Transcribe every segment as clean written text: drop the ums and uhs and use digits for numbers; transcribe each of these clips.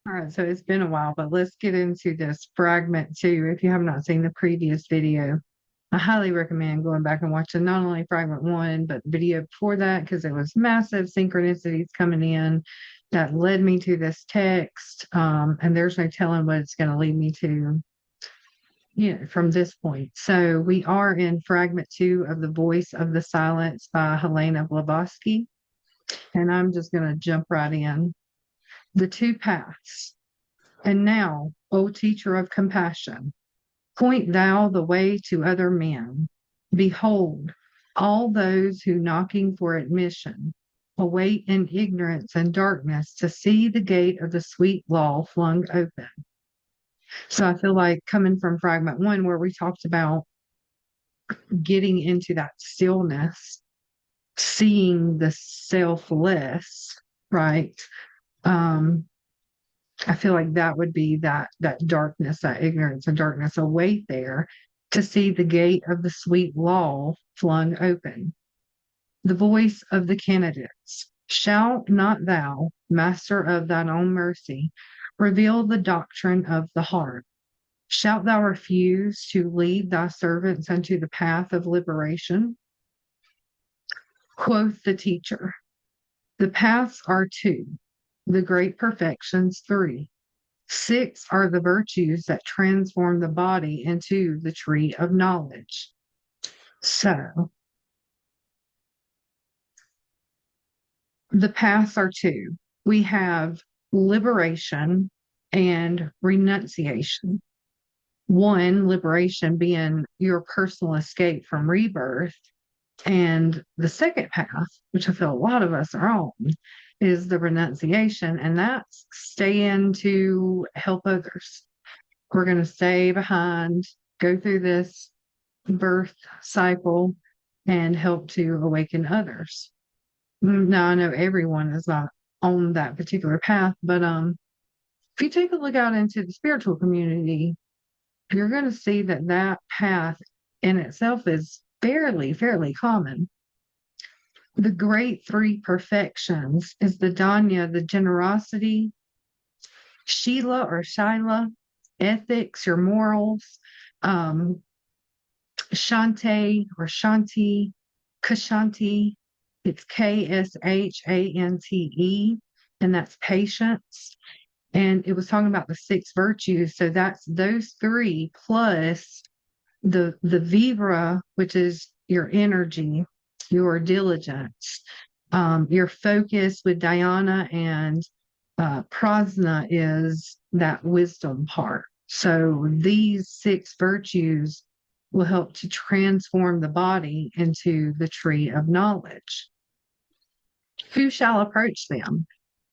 All right, so it's been a while, but let's get into this fragment two. If you have not seen the previous video, I highly recommend going back and watching not only fragment one, but the video before that, because there was massive synchronicities coming in that led me to this text. And there's no telling what it's going to lead me to, from this point. So we are in fragment two of The Voice of the Silence by Helena Blavatsky. And I'm just going to jump right in. The two paths. And now, O teacher of compassion, point thou the way to other men. Behold, all those who knocking for admission await in ignorance and darkness to see the gate of the sweet law flung open. So I feel like coming from fragment one, where we talked about getting into that stillness, seeing the selfless, right? I feel like that would be that darkness, that ignorance and darkness await there to see the gate of the sweet law flung open. The voice of the candidates. Shalt not thou, master of thine own mercy, reveal the doctrine of the heart? Shalt thou refuse to lead thy servants unto the path of liberation? Quoth the teacher, the paths are two, the great perfections three. Six are the virtues that transform the body into the tree of knowledge. So the paths are two. We have liberation and renunciation. One, liberation being your personal escape from rebirth. And the second path, which I feel a lot of us are on, is the renunciation, and that's staying to help others. We're going to stay behind, go through this birth cycle, and help to awaken others. Now, I know everyone is not on that particular path, but if you take a look out into the spiritual community, you're going to see that that path in itself is fairly common. The great three perfections is the Danya, the generosity, Sheila or Shila, ethics, your morals, um, Shante or Shanti, Kashanti, it's Kshante, and that's patience. And it was talking about the six virtues. So that's those three plus the vibra, which is your energy, your diligence, your focus with Dhyana, and prasna is that wisdom part. So these six virtues will help to transform the body into the tree of knowledge. Who shall approach them?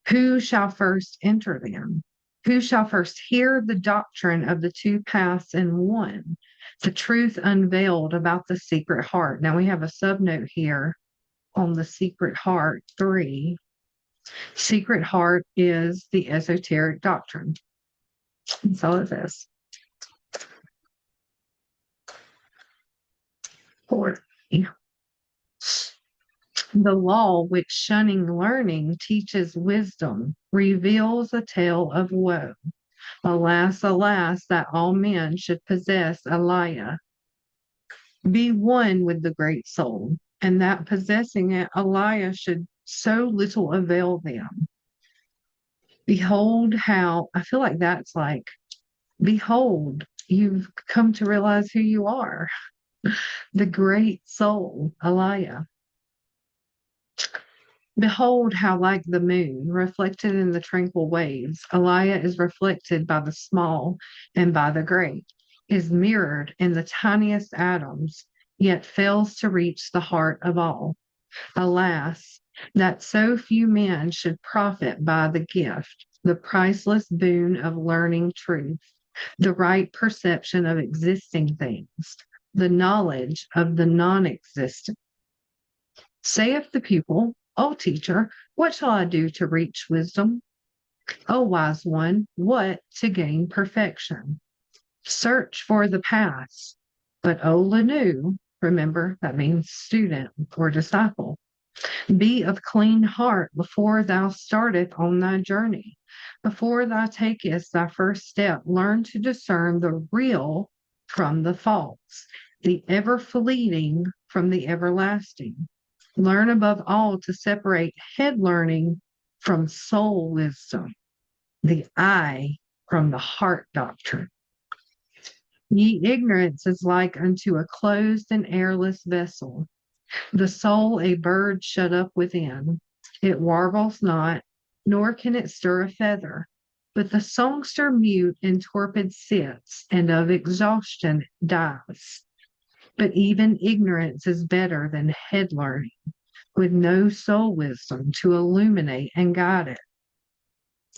Who shall first enter them? Who shall first hear the doctrine of the two paths in one, the truth unveiled about the secret heart? Now we have a subnote here on the secret heart 3. Secret heart is the esoteric doctrine. That's all it says. 4. The law which shunning learning teaches wisdom reveals a tale of woe. Alas, alas, that all men should possess Alaya. Be one with the great soul, and that possessing it, Alaya should so little avail them. Behold how, I feel like that's like, behold, you've come to realize who you are. The great soul, Alaya. Behold how like the moon, reflected in the tranquil waves, Alaya is reflected by the small and by the great, is mirrored in the tiniest atoms, yet fails to reach the heart of all. Alas, that so few men should profit by the gift, the priceless boon of learning truth, the right perception of existing things, the knowledge of the non-existent. Saith the pupil, O teacher, what shall I do to reach wisdom? O wise one, what to gain perfection? Search for the paths. But O Lanu, remember, that means student or disciple. Be of clean heart before thou startest on thy journey. Before thou takest thy first step, learn to discern the real from the false, the ever fleeting from the everlasting. Learn above all to separate head learning from soul wisdom, the I from the heart doctrine. Ye ignorance is like unto a closed and airless vessel, the soul a bird shut up within. It warbles not, nor can it stir a feather. But the songster mute and torpid sits, and of exhaustion dies. But even ignorance is better than head learning, with no soul wisdom to illuminate and guide it.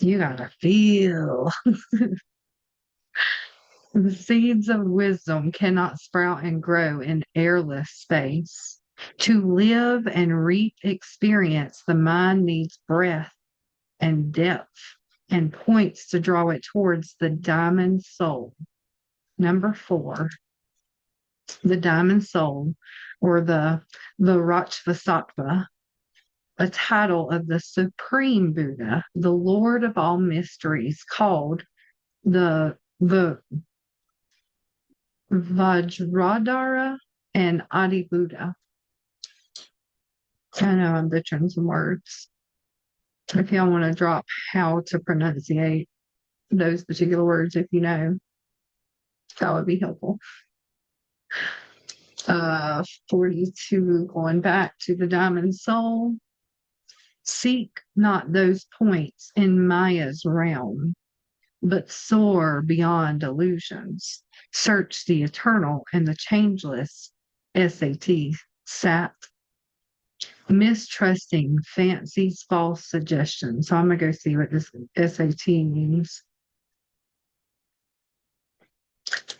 You gotta feel. The seeds of wisdom cannot sprout and grow in airless space. To live and reap experience, the mind needs breath and depth and points to draw it towards the diamond soul. Number 4, the diamond soul, or the Vajrasattva, a title of the Supreme Buddha, the Lord of all mysteries, called the Vajradhara and Adi Buddha. I know I'm butchering some words. If y'all want to drop how to pronunciate those particular words, if you know, that would be helpful. 42, going back to the diamond soul. Seek not those points in Maya's realm, but soar beyond illusions. Search the eternal and the changeless. Sat. Mistrusting fancies, false suggestions. So I'm going to go see what this SAT means.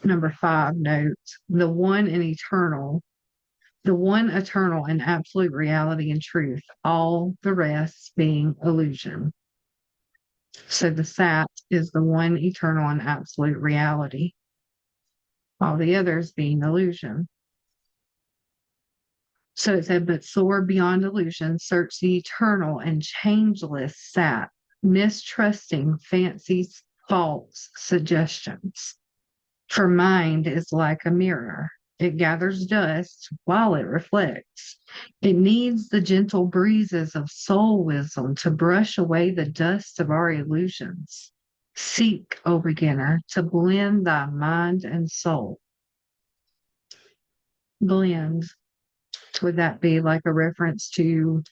Number 5 notes, the one eternal and absolute reality and truth, all the rest being illusion. So the Sat is the one eternal and absolute reality, all the others being illusion. So it said, but soar beyond illusion, search the eternal and changeless Sat, mistrusting fancies, false suggestions. For mind is like a mirror. It gathers dust while it reflects. It needs the gentle breezes of soul wisdom to brush away the dust of our illusions. Seek, O beginner, to blend thy mind and soul. Blend. Would that be like a reference to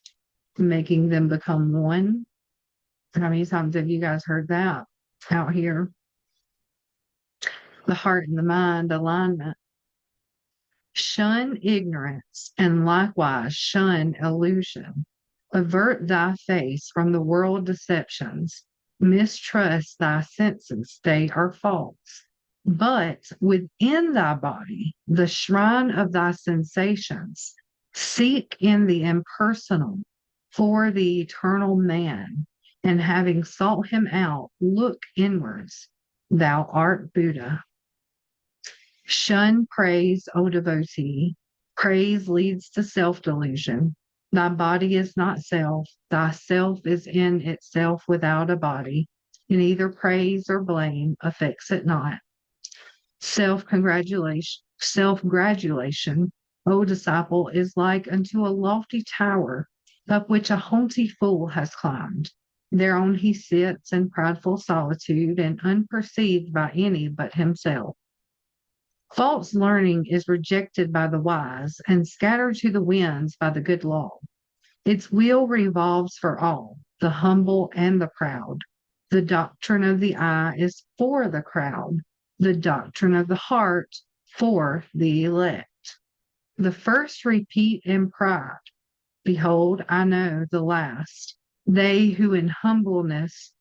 making them become one? How many times have you guys heard that out here? The heart and the mind alignment. Shun ignorance and likewise shun illusion. Avert thy face from the world deceptions. Mistrust thy senses, they are false. But within thy body, the shrine of thy sensations, seek in the impersonal for the eternal man, and having sought him out, look inwards. Thou art Buddha. Shun praise, O devotee. Praise leads to self-delusion. Thy body is not self. Thy self is in itself without a body, and either praise or blame affects it not. Self-gratulation, O disciple, is like unto a lofty tower, up which a haughty fool has climbed. Thereon he sits in prideful solitude, and unperceived by any but himself. False learning is rejected by the wise and scattered to the winds by the good law. Its wheel revolves for all, the humble and the proud. The doctrine of the eye is for the crowd, the doctrine of the heart for the elect. The first repeat in pride, behold, I know the last. They who in humbleness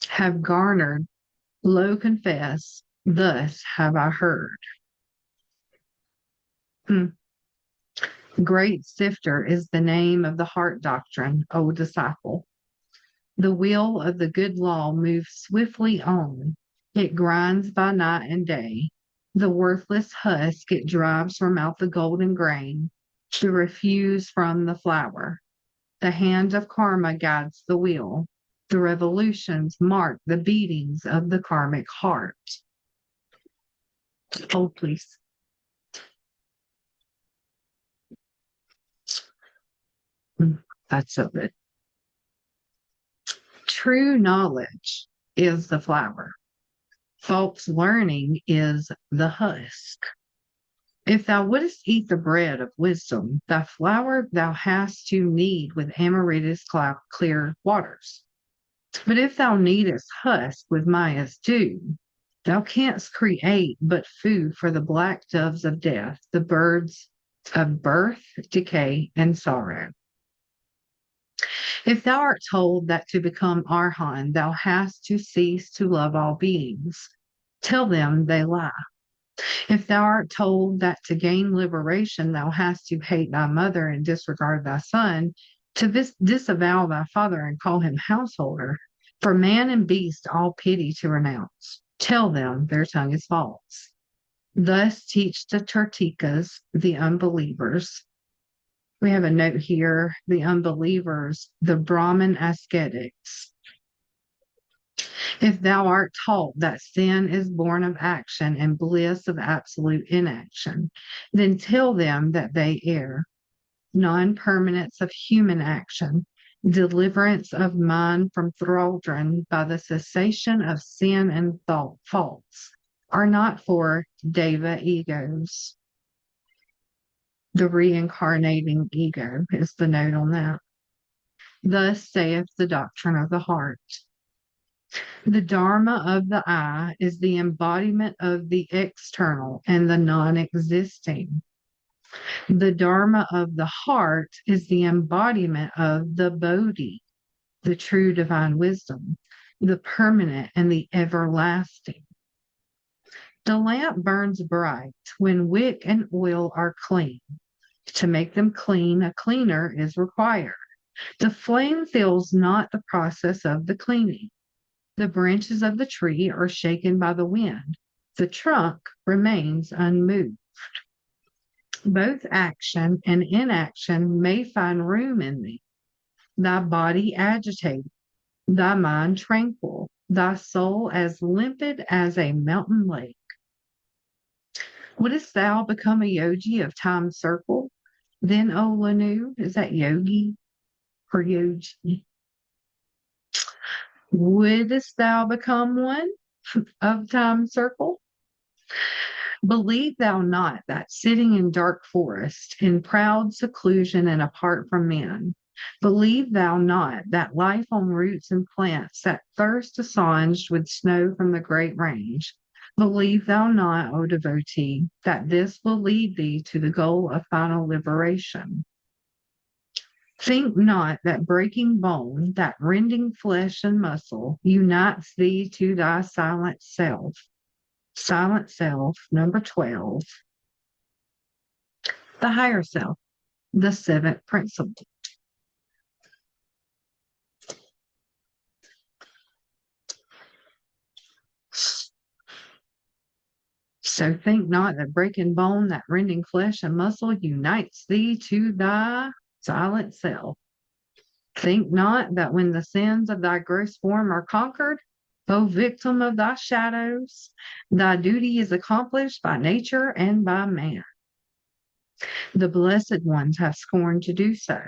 have garnered, lo confess, thus have I heard. Great Sifter is the name of the heart doctrine, O disciple. The wheel of the good law moves swiftly on. It grinds by night and day. The worthless husk it drives from out the golden grain. The refuse from the flower. The hand of karma guides the wheel. The revolutions mark the beatings of the karmic heart. Hold, please. That's so good. True knowledge is the flower. False learning is the husk. If thou wouldest eat the bread of wisdom, thy flour thou hast to knead with Amaritas clear waters. But if thou kneadest husk with Maya's dew, thou canst create but food for the black doves of death, the birds of birth, decay, and sorrow. If thou art told that to become Arhan, thou hast to cease to love all beings, tell them they lie. If thou art told that to gain liberation, thou hast to hate thy mother and disregard thy son, to disavow thy father and call him householder, for man and beast all pity to renounce, tell them their tongue is false. Thus teach the Tartikas, the unbelievers. We have a note here, the unbelievers, the Brahmin ascetics. If thou art taught that sin is born of action and bliss of absolute inaction, then tell them that they err. Non-permanence of human action, deliverance of mind from thraldom by the cessation of sin and faults, are not for deva egos. The reincarnating ego is the note on that. Thus saith the doctrine of the heart. The Dharma of the eye is the embodiment of the external and the non-existing. The Dharma of the heart is the embodiment of the Bodhi, the true divine wisdom, the permanent and the everlasting. The lamp burns bright when wick and oil are clean. To make them clean, a cleaner is required. The flame fills not the process of the cleaning. The branches of the tree are shaken by the wind. The trunk remains unmoved. Both action and inaction may find room in thee. Thy body agitated, thy mind tranquil, thy soul as limpid as a mountain lake. Wouldst thou become a yogi of time's circle? Then, O Lanu, is that yogi or yogi? Wouldst thou become one of time's circle? Believe thou not that sitting in dark forest, in proud seclusion and apart from men, believe thou not that life on roots and plants, that thirst assuaged with snow from the great range, believe thou not, O devotee, that this will lead thee to the goal of final liberation. Think not that breaking bone, that rending flesh and muscle, unites thee to thy silent self. Silent self, number 12. The higher self, the seventh principle. So think not that breaking bone, that rending flesh and muscle, unites thee to thy silent self. Think not that when the sins of thy gross form are conquered, O victim of thy shadows, thy duty is accomplished by nature and by man. The blessed ones have scorned to do so.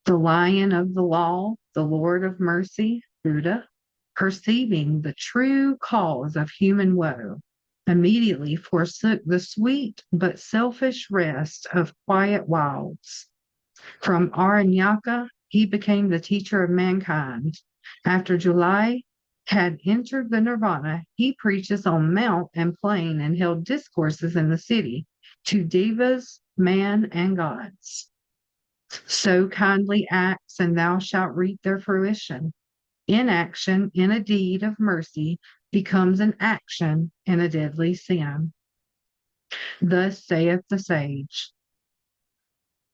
The lion of the law, the Lord of mercy, Buddha, perceiving the true cause of human woe, immediately forsook the sweet but selfish rest of quiet wilds. From Aranyaka, he became the teacher of mankind. After July had entered the nirvana, he preaches on mount and plain and held discourses in the city to devas, man, and gods. So kindly acts, and thou shalt reap their fruition. Inaction in a deed of mercy becomes an action in a deadly sin. Thus saith the sage.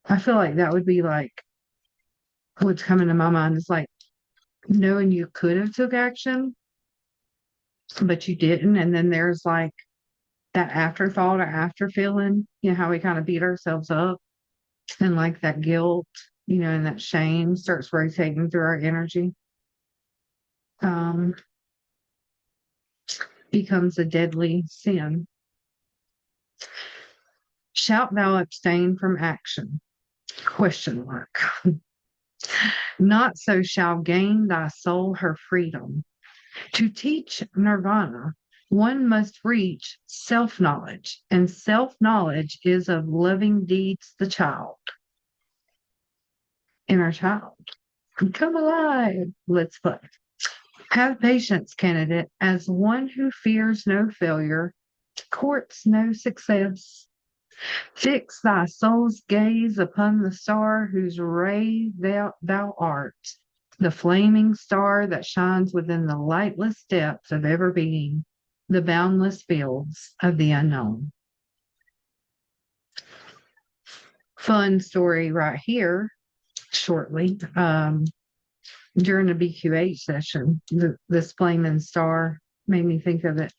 I feel like that would be like what's coming to my mind is like knowing you could have took action, but you didn't. And then there's like that afterthought or after feeling, you know, how we kind of beat ourselves up. And like that guilt, and that shame starts rotating through our energy, um, becomes a deadly sin. Shalt thou abstain from action? Question mark. Not so shall gain thy soul her freedom. To teach nirvana, one must reach self-knowledge, and self-knowledge is of loving deeds the child. Inner child. Come alive. Let's play. Have patience, candidate, as one who fears no failure, courts no success. Fix thy soul's gaze upon the star whose ray thou art, the flaming star that shines within the lightless depths of ever being, the boundless fields of the unknown. Fun story right here, shortly. During a BQH session, this flaming star made me think of it.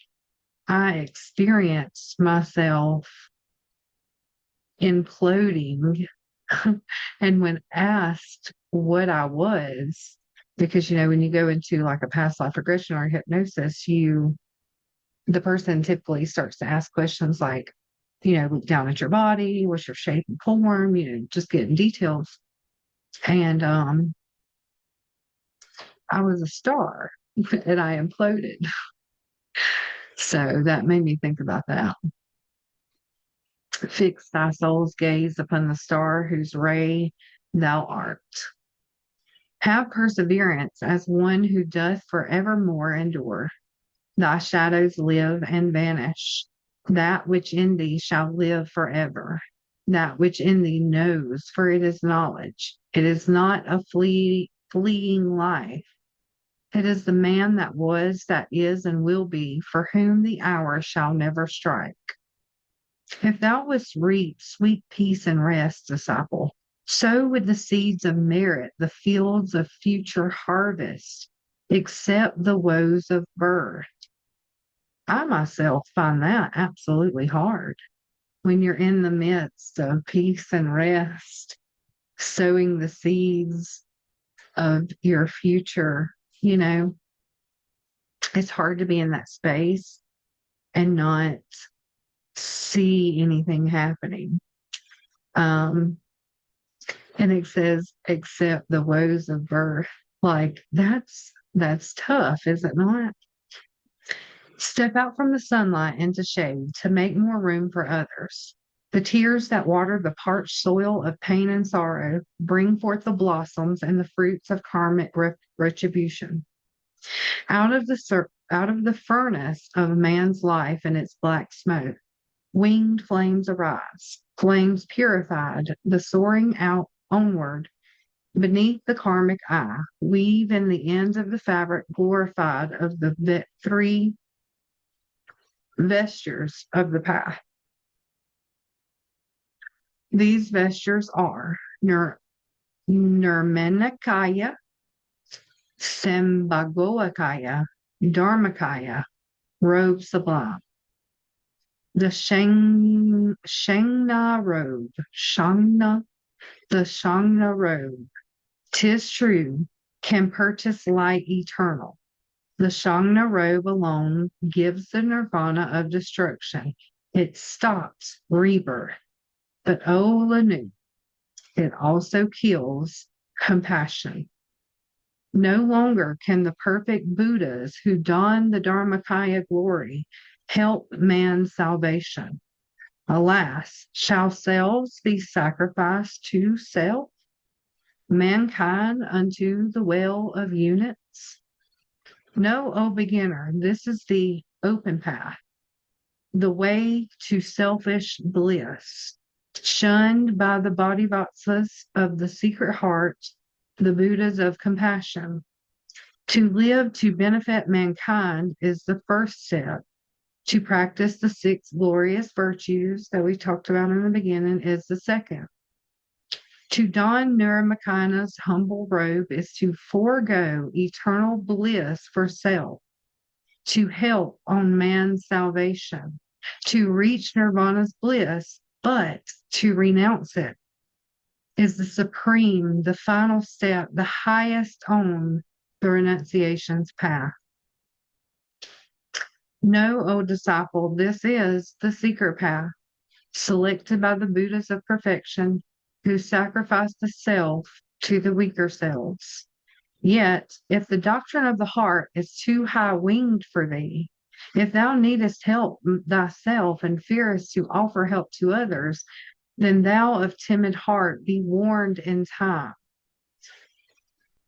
I experienced myself imploding. And when asked what I was, because when you go into like a past life regression or hypnosis, the person typically starts to ask questions like, look down at your body, what's your shape and form, just getting details. And I was a star and I imploded. So that made me think about that. Fix thy soul's gaze upon the star whose ray thou art. Have perseverance as one who doth forevermore endure. Thy shadows live and vanish. That which in thee shall live forever. That which in thee knows, for it is knowledge. It is not a fleeting life. It is the man that was, that is, and will be, for whom the hour shall never strike. If thou wouldst reap sweet peace and rest, disciple, sow with the seeds of merit the fields of future harvest, accept the woes of birth. I myself find that absolutely hard when you're in the midst of peace and rest, sowing the seeds of your future. It's hard to be in that space and not see anything happening. And it says, accept the woes of birth. Like that's tough, is it not? Step out from the sunlight into shade to make more room for others. The tears that water the parched soil of pain and sorrow bring forth the blossoms and the fruits of karmic retribution. Out of the furnace of man's life and its black smoke, winged flames arise, flames purified, the soaring out onward beneath the karmic eye, weave in the ends of the fabric glorified of the three vestures of the path. These vestures are Nirmanakaya, Sambhogakaya, Dharmakaya, robe sublime. The Shangna robe, the Shangna robe, 'tis true, can purchase light eternal. The Shangna robe alone gives the nirvana of destruction. It stops rebirth. But oh, Lanu, it also kills compassion. No longer can the perfect Buddhas who don the Dharmakaya glory help man's salvation. Alas, shall selves be sacrificed to self? Mankind unto the well of units? No, O beginner, this is the open path, the way to selfish bliss, shunned by the bodhisattvas of the secret heart, the Buddhas of compassion. To live to benefit mankind is the first step. To practice the 6 glorious virtues that we talked about in the beginning is the second. To don Nirmakana's humble robe is to forego eternal bliss for self, to help on man's salvation, to reach nirvana's bliss, but to renounce it. is the supreme, the final step, the highest on the renunciation's path. Know, O disciple, this is the secret path, selected by the Buddhas of perfection, who sacrifice the self to the weaker selves. Yet, if the doctrine of the heart is too high winged for thee, if thou needest help thyself and fearest to offer help to others, then thou of timid heart be warned in time.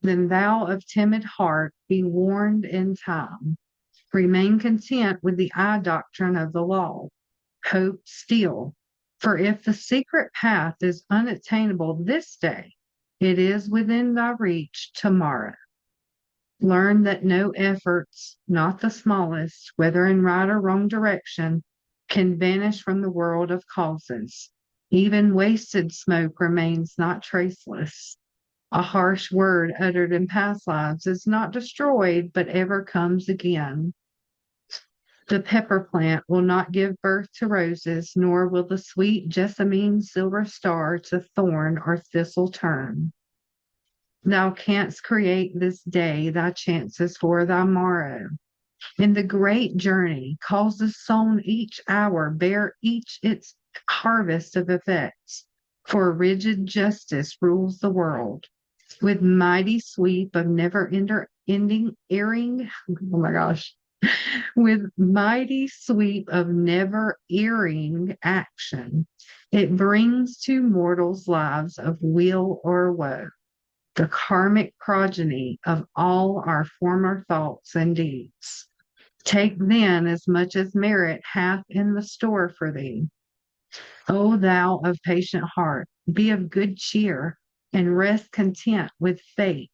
Then thou of timid heart be warned in time. Remain content with the eye doctrine of the law. Hope still. For if the secret path is unattainable this day, it is within thy reach tomorrow. Learn that no efforts, not the smallest, whether in right or wrong direction, can vanish from the world of causes. Even wasted smoke remains not traceless. A harsh word uttered in past lives is not destroyed, but ever comes again. The pepper plant will not give birth to roses, nor will the sweet jessamine silver star to thorn or thistle turn. Thou canst create this day thy chances for thy morrow. In the great journey, causes sown each hour bear each its harvest of effects. For rigid justice rules the world. With mighty sweep of never ending erring, oh my gosh, with mighty sweep of never erring action, it brings to mortals lives of weal or woe, the karmic progeny of all our former thoughts and deeds. Take then as much as merit hath in the store for thee. O thou of patient heart, be of good cheer and rest content with fate.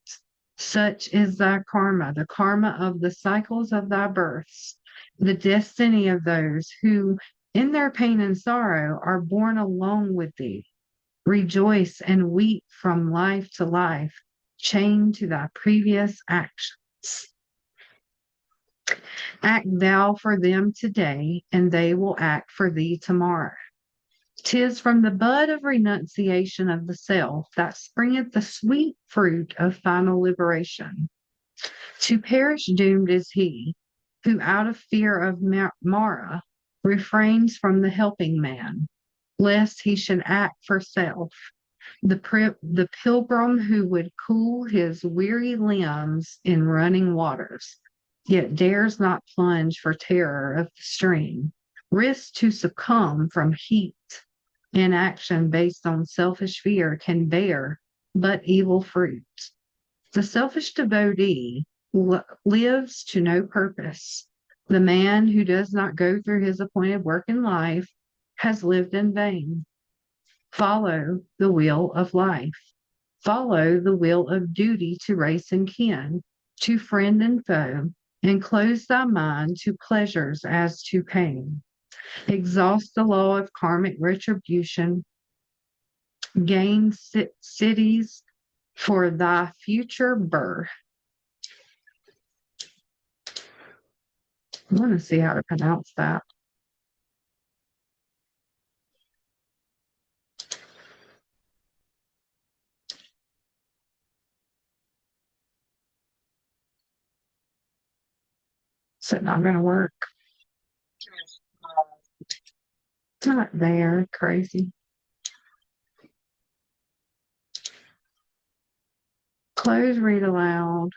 Such is thy karma, the karma of the cycles of thy births, the destiny of those who, in their pain and sorrow, are born along with thee. Rejoice and weep from life to life, chained to thy previous actions. Act thou for them today, and they will act for thee tomorrow. 'Tis from the bud of renunciation of the self that springeth the sweet fruit of final liberation. To perish doomed is he who, out of fear of Mara, refrains from the helping man, lest he should act for self. The pilgrim who would cool his weary limbs in running waters, yet dares not plunge for terror of the stream, risks to succumb from heat. Inaction based on selfish fear can bear but evil fruit. The selfish devotee lives to no purpose. The man who does not go through his appointed work in life has lived in vain. Follow the wheel of life. Follow the wheel of duty to race and kin, to friend and foe, and close thy mind to pleasures as to pain. Exhaust the law of karmic retribution. Gain cities for thy future birth. I want to see how to pronounce that. Is it not going to work? It's not there. Crazy. Close read aloud.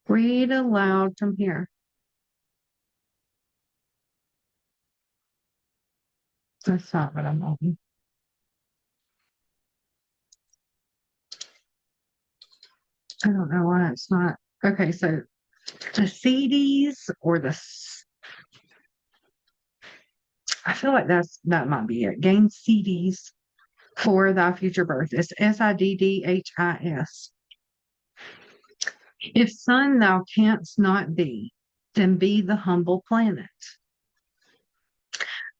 Read aloud from here. That's not what I'm on. I don't know why it's not. Okay, so the CDs or I feel like that might be it. Gain CDs for thy future birth. It's SIDDHIS. If sun thou canst not be, then be the humble planet.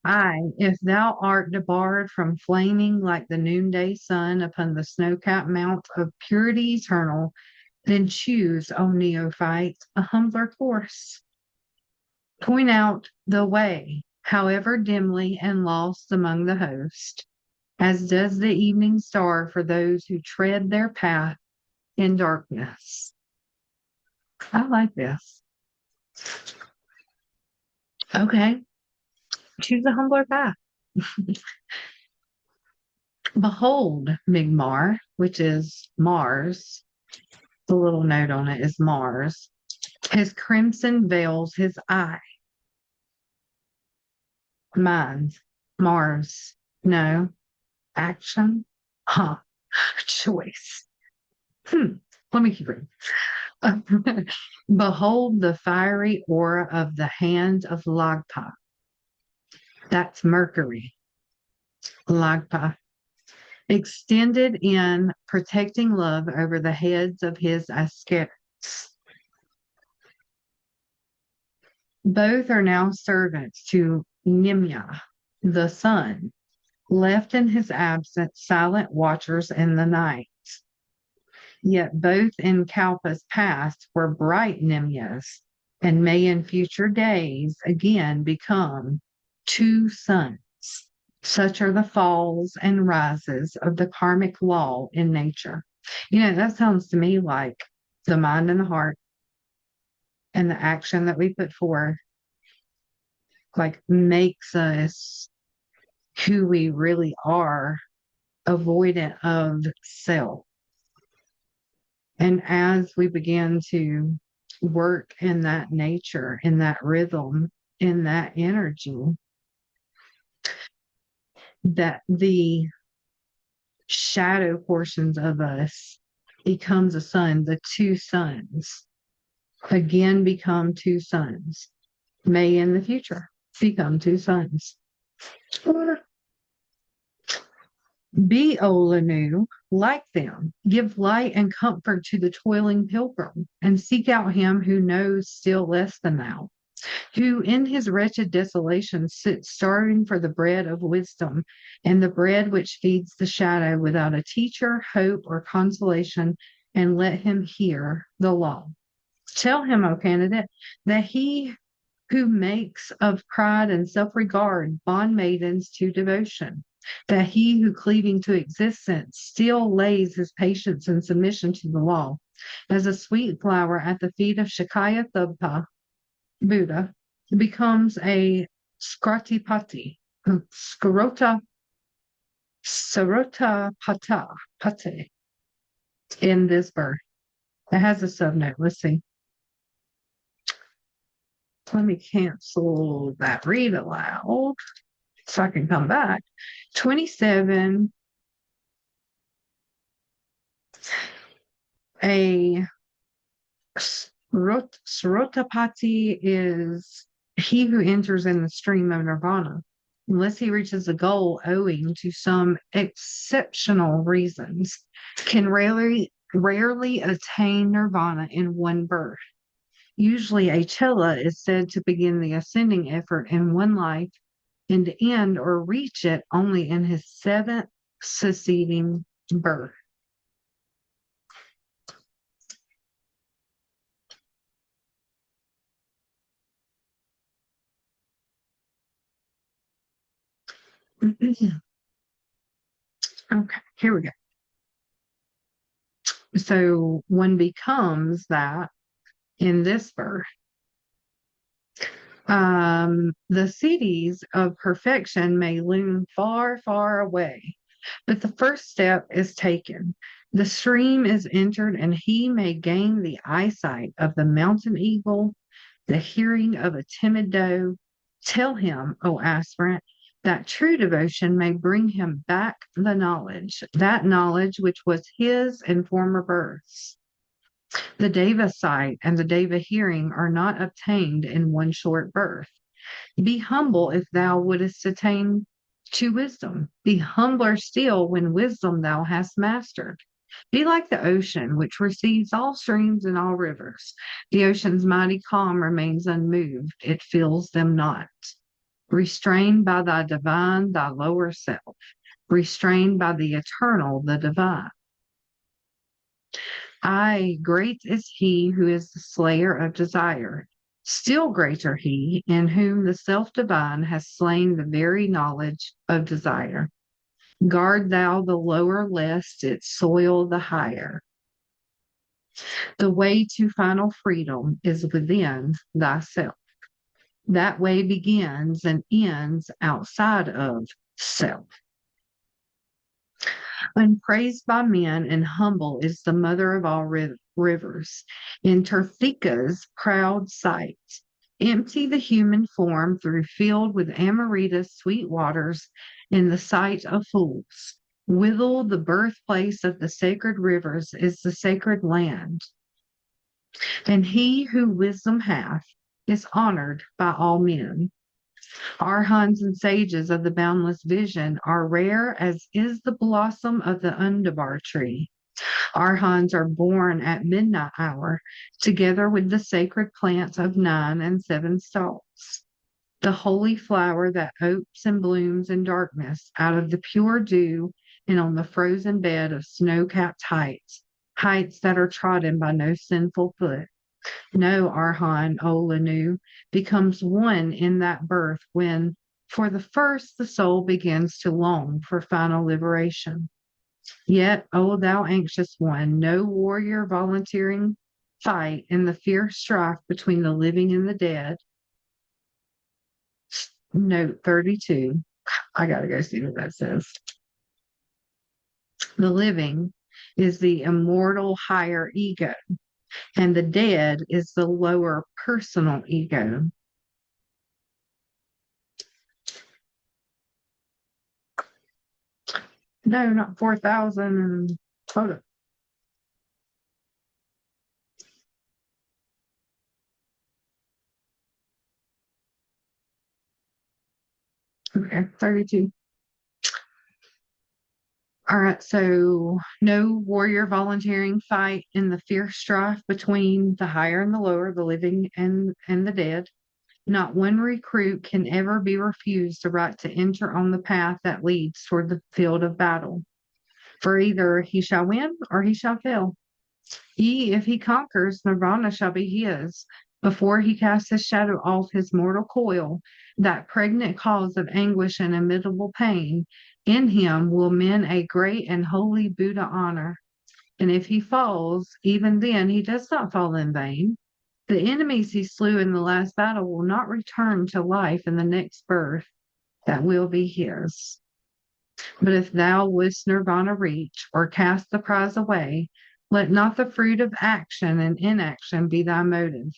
Aye, if thou art debarred from flaming like the noonday sun upon the snow-capped mount of purity eternal, then choose, O neophyte, a humbler course. Point out the way, however dimly and lost among the host. as does the evening star for those who tread their path in darkness. I like this. Okay, choose a humbler path. Behold, Migmar, which is Mars. The little note on it is Mars. His crimson veils his eye. Mind, Mars. No. Action. Huh. Choice. Let me keep reading. Behold the fiery aura of the hand of Lagpa. That's Mercury. Lagpa. Extended in protecting love over the heads of his ascetics. Both are now servants to Nimya, the sun, left in his absence, silent watchers in the night. Yet both in Kalpa's past were bright Nimyas, and may in future days again become two suns. Such are the falls and rises of the karmic law in nature. That sounds to me like the mind and the heart and the action that we put forth, like, makes us who we really are, avoidant of self. And as we begin to work in that nature, in that rhythm, in that energy, that the shadow portions of us becomes a sun, the two suns again become two suns, may in the future become two suns. Be, O Lanu, like them, give light and comfort to the toiling pilgrim, and seek out him who knows still less than thou, who in his wretched desolation sits starving for the bread of wisdom, and the bread which feeds the shadow without a teacher, hope, or consolation, and let him hear the law. Tell him, O candidate, that he who makes of pride and self-regard bondmaidens to devotion, that he who cleaving to existence still lays his patience and submission to the law, as a sweet flower at the feet of Shakya Thubpa, Buddha, becomes a Skratipati, Skarota, Sarota Pata, Pate, in this birth. It has a subnote. Let's see. Let me cancel that read aloud so I can come back. 27, a Sarotapati is he who enters in the stream of nirvana, unless he reaches the goal owing to some exceptional reasons, can rarely attain nirvana in one birth. Usually a chela is said to begin the ascending effort in one life and to end or reach it only in his seventh succeeding birth. Okay, here we go. So one becomes that in this birth. The cities of perfection may loom far, far away, but the first step is taken. The stream is entered, and he may gain the eyesight of the mountain eagle, the hearing of a timid doe. Tell him, O aspirant, that true devotion may bring him back the knowledge, that knowledge which was his in former births. The Deva sight and the Deva hearing are not obtained in one short birth. Be humble if thou wouldest attain to wisdom. Be humbler still when wisdom thou hast mastered. Be like the ocean, which receives all streams and all rivers. The ocean's mighty calm remains unmoved. It fills them not. Restrained by thy divine, thy lower self. Restrained by the eternal, the divine. Aye, great is he who is the slayer of desire. Still greater he in whom the self divine has slain the very knowledge of desire. Guard thou the lower, lest it soil the higher. The way to final freedom is within thyself. That way begins and ends outside of self. Unpraised by men and humble is the mother of all rivers. In Terthika's proud sight, empty the human form through filled with Amarita's sweet waters in the sight of fools. Withal, the birthplace of the sacred rivers is the sacred land. And he who wisdom hath is honored by all men. Arhans and sages of the boundless vision are rare as is the blossom of the undabar tree. Arhans are born at midnight hour, together with the sacred plants of 9 and 7 stalks. The holy flower that opes and blooms in darkness out of the pure dew and on the frozen bed of snow-capped heights, heights that are trodden by no sinful foot. No, Arhan, O Lanu, becomes one in that birth when, for the first, the soul begins to long for final liberation. Yet, O thou anxious one, no warrior volunteering fight in the fierce strife between the living and the dead. Note 32. I gotta go see what that says. The living is the immortal higher ego, and the dead is the lower personal ego. No, not 4,000. Hold up. Okay, 32. All right, so no warrior volunteering fight in the fierce strife between the higher and the lower, the living and the dead. Not one recruit can ever be refused the right to enter on the path that leads toward the field of battle. For either he shall win or he shall fail. If he conquers, nirvana shall be his. Before he casts his shadow off his mortal coil, that pregnant cause of anguish and imitable pain, in him will men a great and holy Buddha honor. And if he falls, even then he does not fall in vain. The enemies he slew in the last battle will not return to life in the next birth that will be his. But if thou wouldst nirvana reach or cast the prize away, let not the fruit of action and inaction be thy motive.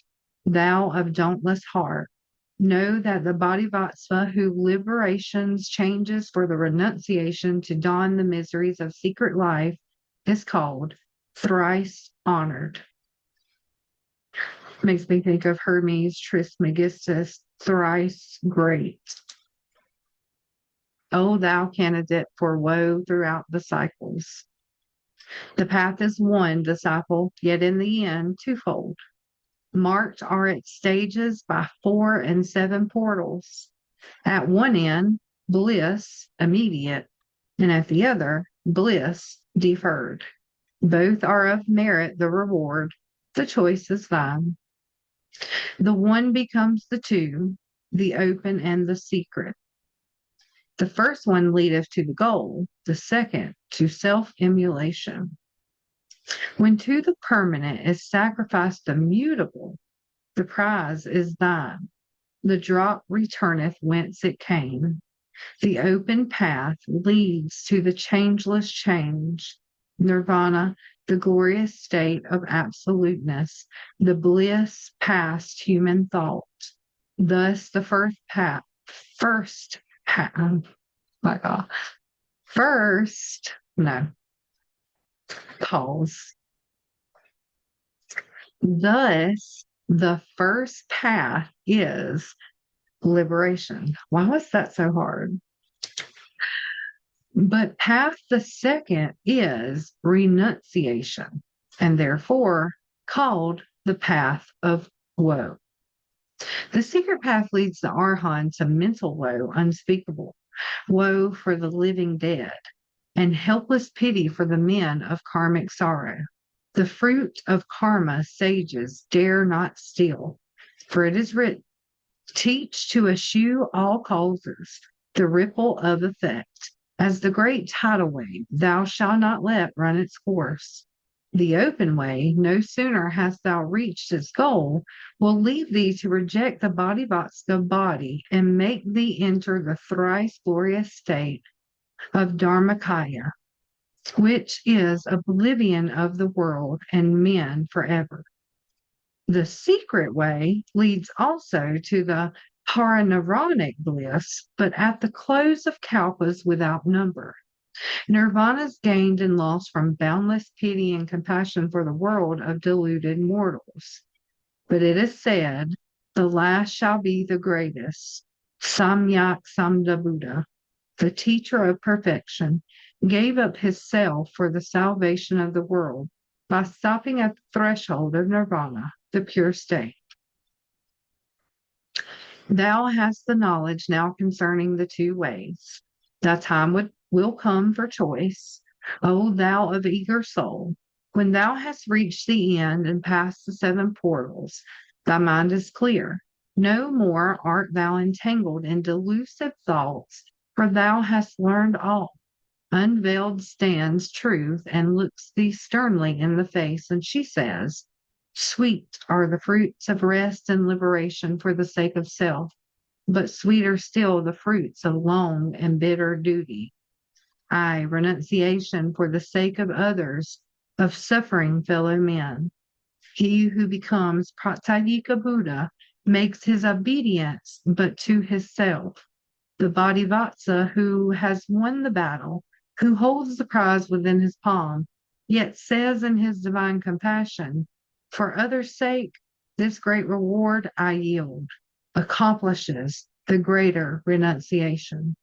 Thou of dauntless heart, know that the Bodhisattva who liberations changes for the renunciation to don the miseries of secret life is called thrice honored. Makes me think of Hermes Trismegistus, thrice great. O thou candidate for woe throughout the cycles. The path is one, disciple, yet in the end twofold. Marked are its stages by 4 and 7 portals. At one end, bliss immediate, and at the other, bliss deferred. Both are of merit the reward. The choice is thine. The one becomes the two, the open and the secret. The first one leadeth to the goal, the second to self-emulation. When to the permanent is sacrificed the mutable, the prize is thine. The drop returneth whence it came. The open path leads to the changeless change. Nirvana, the glorious state of absoluteness, the bliss past human thought. Thus the Thus, the first path is liberation. Why was that so hard? But path the second is renunciation, and therefore called the path of woe. The secret path leads the Arhan to mental woe unspeakable, woe for the living dead, and helpless pity for the men of karmic sorrow. The fruit of karma sages dare not steal, for it is written, teach to eschew all causes, the ripple of effect, As the great tidal wave, thou shalt not let run its course. The open way, no sooner hast thou reached its goal, will leave thee to reject the Blavatsky body and make thee enter the thrice glorious state of Dharmakaya, which is oblivion of the world and men forever. The secret way leads also to the paranirvanic bliss, but at the close of kalpas without number. Nirvana is gained and lost from boundless pity and compassion for the world of deluded mortals. But it is said, the last shall be the greatest. Samyak Samdabuddha, the teacher of perfection, gave up his self for the salvation of the world by stopping at the threshold of nirvana, the pure state. Thou hast the knowledge now concerning the two ways. Thy time will come for choice, O thou of eager soul. When thou hast reached the end and passed the seven portals, thy mind is clear. No more art thou entangled in delusive thoughts, for thou hast learned all. Unveiled stands truth and looks thee sternly in the face, and she says, sweet are the fruits of rest and liberation for the sake of self, but sweeter still the fruits of long and bitter duty. Aye, renunciation for the sake of others, of suffering fellow men. He who becomes Pratyeka Buddha makes his obedience but to his self. The Bodhisattva who has won the battle, who holds the prize within his palm, yet says in his divine compassion, for others' sake, this great reward I yield, accomplishes the greater renunciation.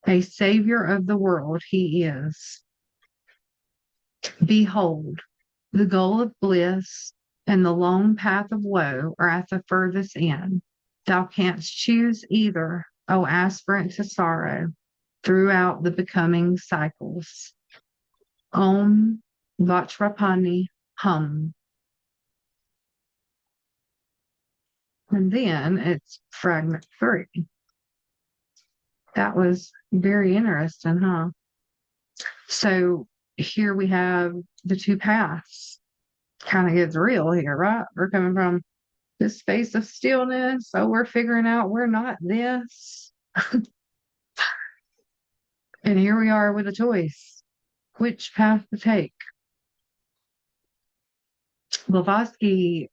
A savior of the world he is. Behold, the goal of bliss and the long path of woe are at the furthest end. Thou canst choose either, O aspirant to sorrow, throughout the becoming cycles. Om Vajrapani Hum. And then it's fragment 3. That was very interesting, huh? So here we have the two paths. Kind of gets real here, right? We're coming from this space of stillness, so we're figuring out we're not this. And here we are with a choice. Which path to take? Blavatsky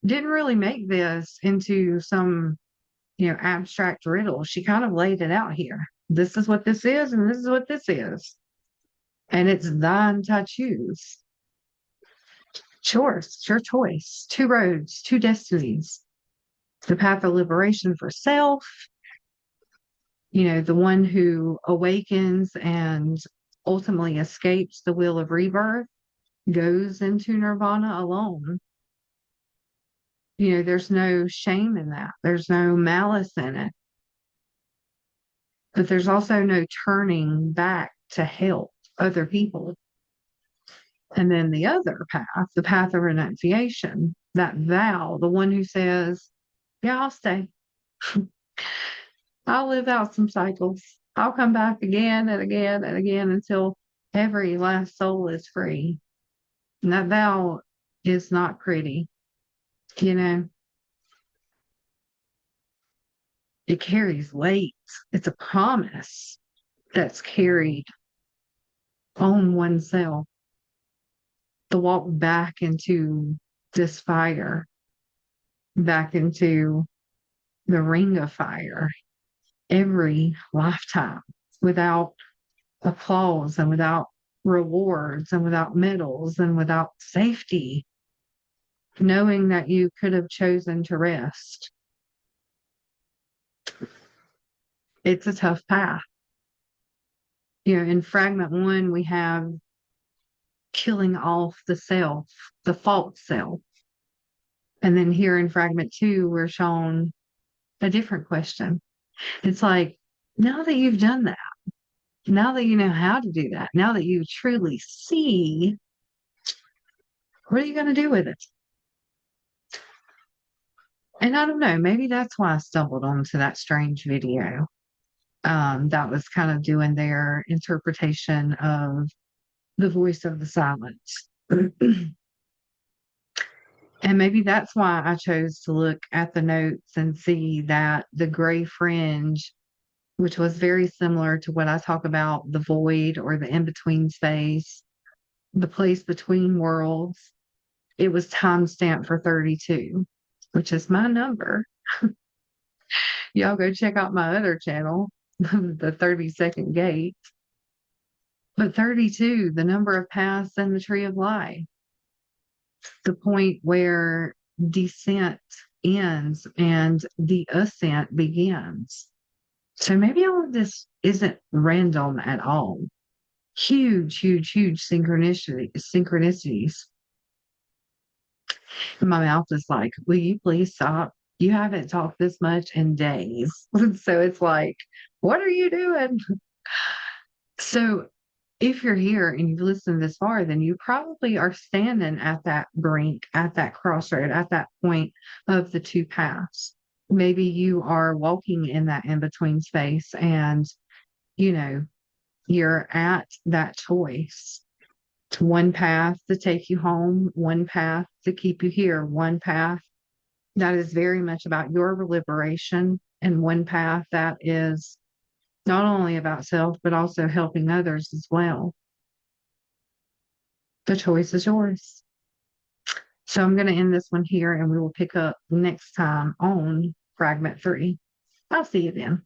didn't really make this into some, abstract riddle. She kind of laid it out here. This is what this is, and this is what this is. And it's thine to choose. Choice, it's your choice. Two roads, two destinies. The path of liberation for self, the one who awakens and ultimately escapes the wheel of rebirth, goes into nirvana alone. There's no shame in that. There's no malice in it. But there's also no turning back to help other people. And then the other path, the path of renunciation, that thou, the one who says, yeah, I'll stay. I'll live out some cycles. I'll come back again and again and again until every last soul is free. And that thou is not pretty. It carries weight. It's a promise that's carried on oneself. To walk back into this fire, back into the ring of fire every lifetime without applause and without rewards and without medals and without safety, knowing that you could have chosen to rest. It's a tough path. In fragment 1, we have killing off the self, the false self. And then here in fragment 2, we're shown a different question. It's like, now that you've done that, now that you know how to do that, now that you truly see, what are you going to do with it? And I don't know, maybe that's why I stumbled onto that strange video. that was kind of doing their interpretation of the voice of the silence. And maybe that's why I chose to look at the notes and see that the gray fringe, which was very similar to what I talk about, the void or the in-between space, the place between worlds, it was timestamped for 32, which is my number. Y'all go check out my other channel, the 30-second gate. But 32, the number of paths in the tree of life, the point where descent ends and the ascent begins. So maybe all of this isn't random at all. Huge, huge, huge synchronicities. And my mouth is like, will you please stop? You haven't talked this much in days. So it's like, what are you doing? So if you're here and you've listened this far, then you probably are standing at that brink, at that crossroad, at that point of the two paths. Maybe you are walking in that in-between space and, you know, you're at that choice. It's one path to take you home, one path to keep you here, one path that is very much about your liberation, and one path that is not only about self, but also helping others as well. The choice is yours. So I'm going to end this one here and we will pick up next time on Fragment 3. I'll see you then.